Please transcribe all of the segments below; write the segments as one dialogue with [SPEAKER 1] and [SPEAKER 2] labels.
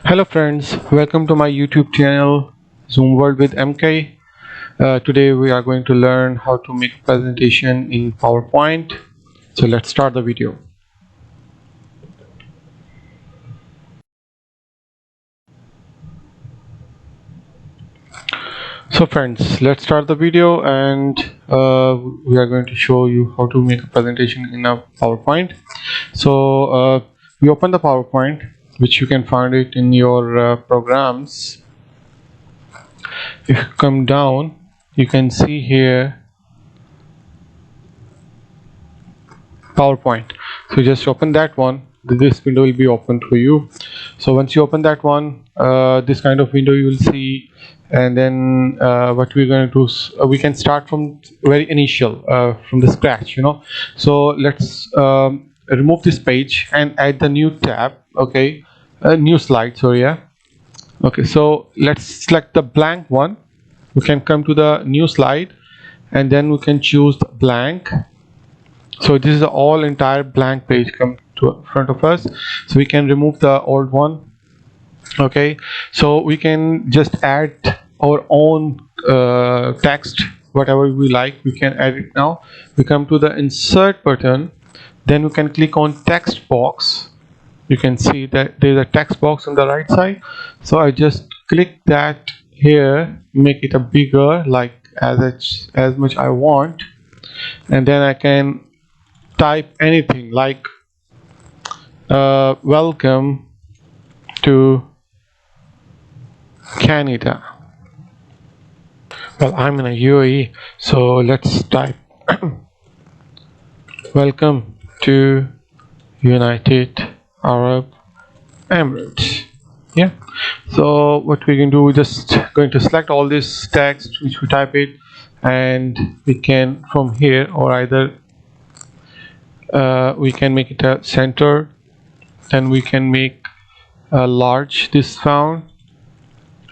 [SPEAKER 1] Hello friends, welcome to my YouTube channel Zoom World with MK. Today we are going to learn how to make a presentation in PowerPoint. So let's start the video. So friends, let's start the video and we are going to show you how to make a presentation in a PowerPoint. So we open the PowerPoint, which you can find it in your programs. If you come down, you can see here PowerPoint. So just open that one. This window will be opened for you. So once you open that one, this kind of window you will see. And then what we're going to do is we can start from very initial, from the scratch, so let's remove this page and add the new tab. Okay, new slide, sorry. Yeah, okay, so let's select the blank one. We can come to the new slide and then we can choose the blank. So this is all entire blank page come to front of us, so we can remove the old one. Okay, so we can just add our own text, whatever we like. We can add it now. We come to the insert button, then we can click on text box. You can see that there's a text box on the right side, so I just click that here, make it a bigger, like as much I want, and then I can type anything like welcome to Canada. Well, I'm in a UAE, so let's type welcome to United Arab Emirates. Yeah, so what we can do, we're just going to select all this text which we type it, and we can from here, or either we can make it a center, then we can make a large this font.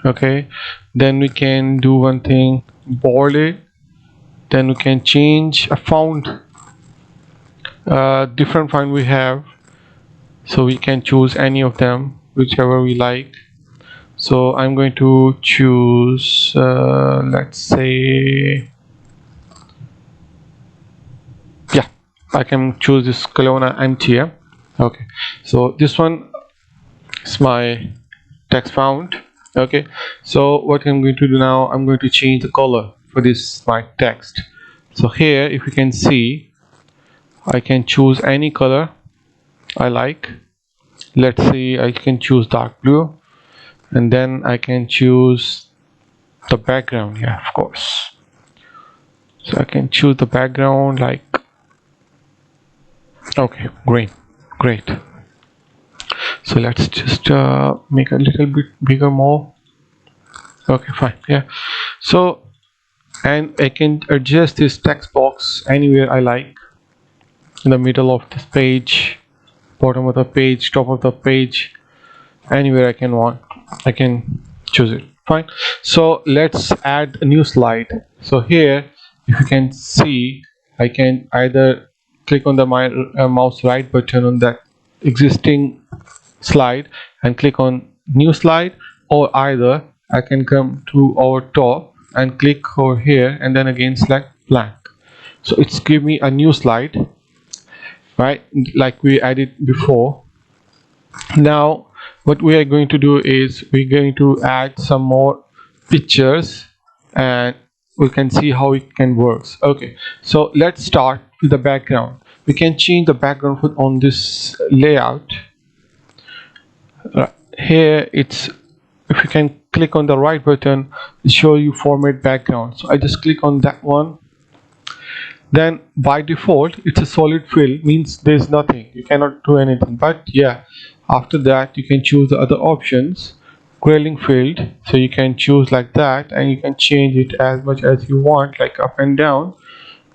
[SPEAKER 1] Okay, then we can do one thing, bold it, then we can change a font, different font we have, so we can choose any of them, whichever we like. So I'm going to choose let's say, yeah, I can choose this Kelowna MT. Okay, so this one is my text font. Okay, so what I'm going to do now, I'm going to change the color for this my text. So here, if you can see, I can choose any color I like. Let's see, I can choose dark blue, and then I can choose the background. Yeah, of course, so I can choose the background like, okay, green. Great. So let's just make a little bit bigger, more. Okay, fine. Yeah, so, and I can adjust this text box anywhere I like, in the middle of this page, bottom of the page, top of the page, anywhere I can choose it. Fine. So let's add a new slide. So here, if you can see, I can either click on the mouse right button on that existing slide and click on new slide, or either I can come to our top and click over here and then again select blank. So it's give me a new slide, right, like we added before. Now what we are going to do is we're going to add some more pictures, and we can see how it can works. Okay, so let's start with the background. We can change the background on this layout. Here it's, if you can click on the right button, show you format background. So I just click on that one. Then by default it's a solid fill, means there's nothing, you cannot do anything. But yeah, after that you can choose the other options, grayling field, so you can choose like that, and you can change it as much as you want, like up and down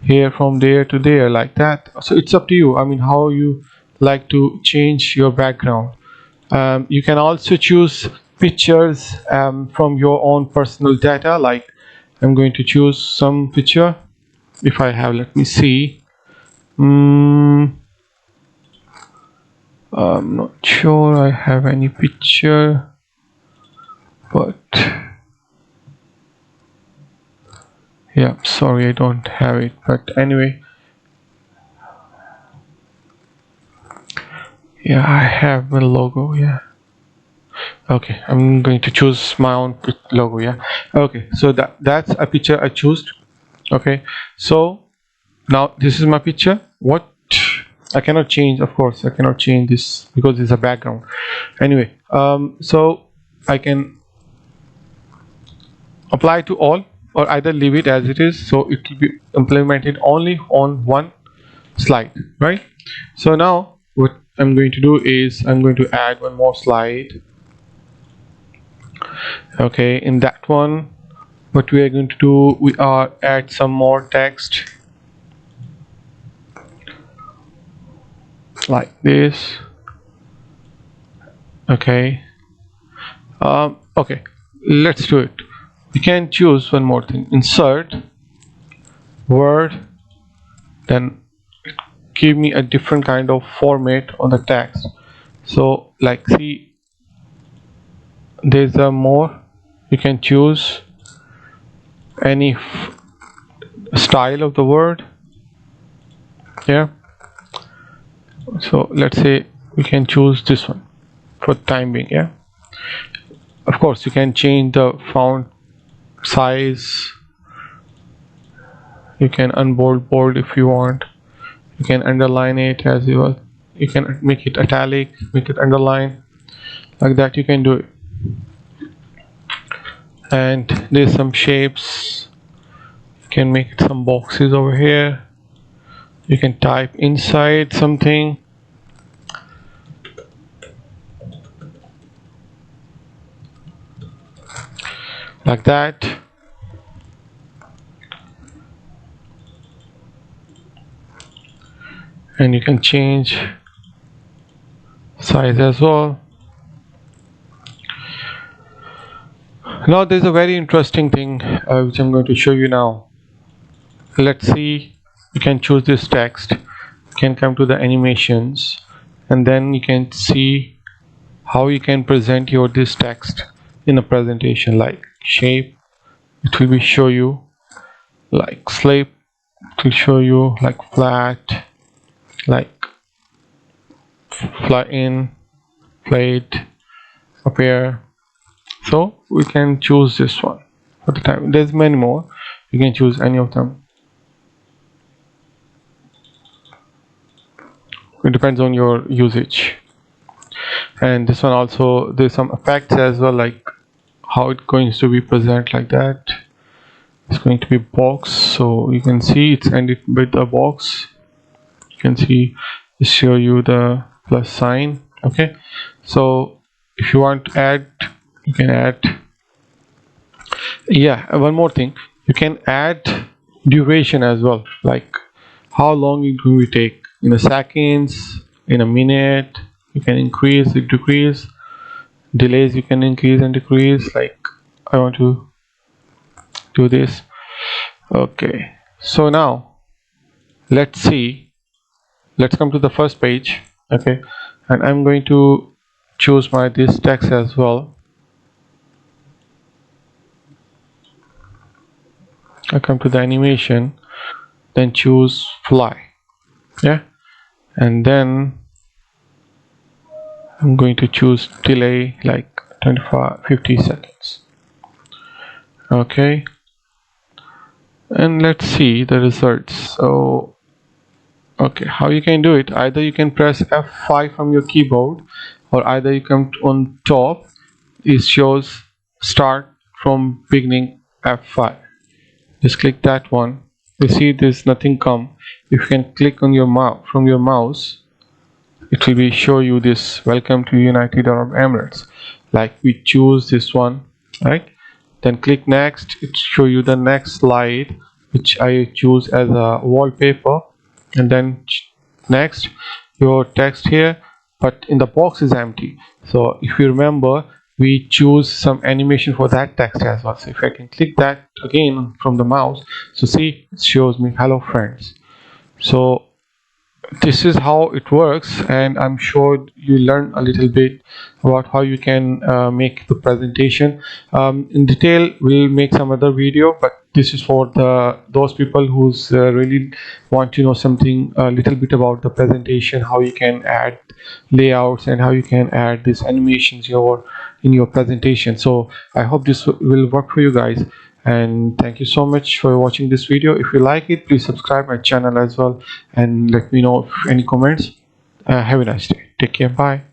[SPEAKER 1] here, from there to there, like that. So it's up to you, I mean, how you like to change your background. You can also choose pictures from your own personal data, like I'm going to choose some picture. If I have, let me see, I'm not sure I have any picture. but yeah, sorry, I don't have it, but anyway, yeah, I have my logo. Yeah, okay, I'm going to choose my own logo. Yeah, okay, so that's a picture I chose. Okay, so now this is my picture. What I cannot change, of course I cannot change this because it's a background. Anyway, so I can apply to all, or either leave it as it is, so it will be implemented only on one slide, right? So now what I'm going to do is I'm going to add one more slide. Okay, in that one what we are going to do, we are add some more text like this. Okay, okay, let's do it. You can choose one more thing, insert word, then give me a different kind of format on the text. So like, see, there's a more, you can choose any style of the word. Yeah, so let's say we can choose this one for time being. Yeah, of course you can change the font size, you can unbold bold if you want, you can underline it as you will, you can make it italic, make it underline, like that you can do it. And there's some shapes, you can make some boxes over here, you can type inside something like that. And you can change size as well. Now there's a very interesting thing which I'm going to show you now. Let's see, you can choose this text, you can come to the animations, and then you can see how you can present your this text in a presentation. Like shape, it will be show you like slip, it will show you like flat, like fly in, plate, appear. So we can choose this one for the time. There's many more, you can choose any of them. It depends on your usage. And this one also, there's some effects as well, like how it's going to be present like that. It's going to be box, so you can see it's ended with a box. You can see it show you the plus sign. Okay, so if you want to add, you can add. Yeah, one more thing, you can add duration as well, like how long it will take, in a seconds, in a minute. You can increase it, decrease, delays you can increase and decrease. Like I want to do this. Okay, so now let's see, let's come to the first page. Okay, and I'm going to choose my this text as well. I come to the animation, then choose fly. Yeah, and then I'm going to choose delay like 50 seconds. Okay, and let's see the results. So okay, how you can do it, either you can press F5 from your keyboard, or either you come on top, it shows start from beginning, F5, just click that one. You see there's nothing come. If you can click on your mouse from your mouse, it will be show you this welcome to United Arab Emirates. Like we choose this one, right? Then click next, it show you the next slide, which I choose as a wallpaper. And then next, your text here, but in the box is empty. So if you remember, we choose some animation for that text as well. So if I can click that again from the mouse, so see, it shows me hello friends. So this is how it works, and I'm sure you learn a little bit about how you can make the presentation. In detail we'll make some other video, but this is for those people who's really want to know something a little bit about the presentation, how you can add layouts and how you can add these animations in your presentation. So I hope this will work for you guys, and thank you so much for watching this video. If you like it, please subscribe my channel as well, and let me know if any comments. Have a nice day. Take care. Bye.